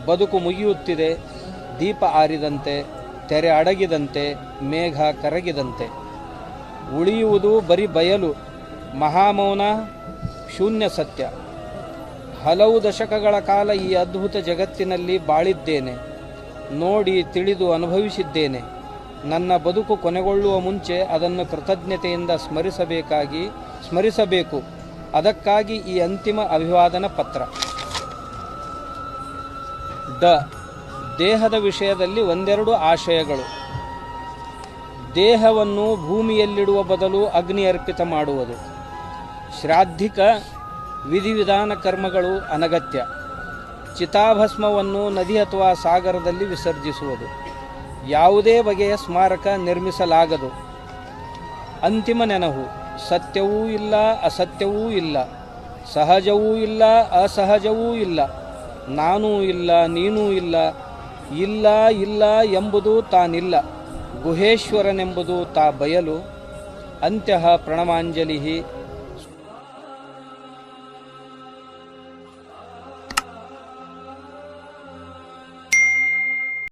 ಬದುಕು ಮುಗಿಯುತ್ತಿದೆ, ದೀಪ ಆರಿದಂತೆ, ತೆರೆ ಅಡಗಿದಂತೆ, ಮೇಘ ಕರಗಿದಂತೆ. ಉಳಿಯುವುದು ಬರೀ ಬಯಲು, ಮಹಾಮೌನ, ಶೂನ್ಯ ಸತ್ಯ. ಹಲವು ದಶಕಗಳ ಕಾಲ ಈ ಅದ್ಭುತ ಜಗತ್ತಿನಲ್ಲಿ ಬಾಳಿದ್ದೇನೆ, ನೋಡಿ ತಿಳಿದು ಅನುಭವಿಸಿದ್ದೇನೆ. ನನ್ನ ಬದುಕು ಕೊನೆಗೊಳ್ಳುವ ಮುಂಚೆ ಅದನ್ನು ಕೃತಜ್ಞತೆಯಿಂದ ಸ್ಮರಿಸಬೇಕು. ಅದಕ್ಕಾಗಿ ಈ ಅಂತಿಮ ಅಭಿವಾದನ ಪತ್ರ. ದೇಹದ ವಿಷಯದಲ್ಲಿ ಒಂದೆರಡು ಆಶಯಗಳು. ದೇಹವನ್ನು ಭೂಮಿಯಲ್ಲಿಡುವ ಬದಲು ಅಗ್ನಿ ಅರ್ಪಿತ ಮಾಡುವುದು. ಶ್ರಾದ್ಧಿಕ ವಿಧಿವಿಧಾನ ಕರ್ಮಗಳು ಅನಗತ್ಯ. ಚಿತಾಭಸ್ಮವನ್ನು ನದಿ ಅಥವಾ ಸಾಗರದಲ್ಲಿ ವಿಸರ್ಜಿಸುವುದು. ಯಾವುದೇ ಬಗೆಯ ಸ್ಮಾರಕ ನಿರ್ಮಿಸಲಾಗದು. ಅಂತಿಮ ನೆನಹು: ಸತ್ಯವೂ ಇಲ್ಲ, ಅಸತ್ಯವೂ ಇಲ್ಲ, ಸಹಜವೂ ಇಲ್ಲ, ಅಸಹಜವೂ ಇಲ್ಲ, ನಾನೂ ಇಲ್ಲ, ನೀನೂ ಇಲ್ಲ, ಇಲ್ಲ ಇಲ್ಲ ಎಂಬುದು ತಾನಿಲ್ಲ, ಗುಹೇಶ್ವರನೆಂಬುದು ತಾ ಬಯಲು. ಅಂತ್ಯಃ ಪ್ರಣಮಾಂಜಲಿ.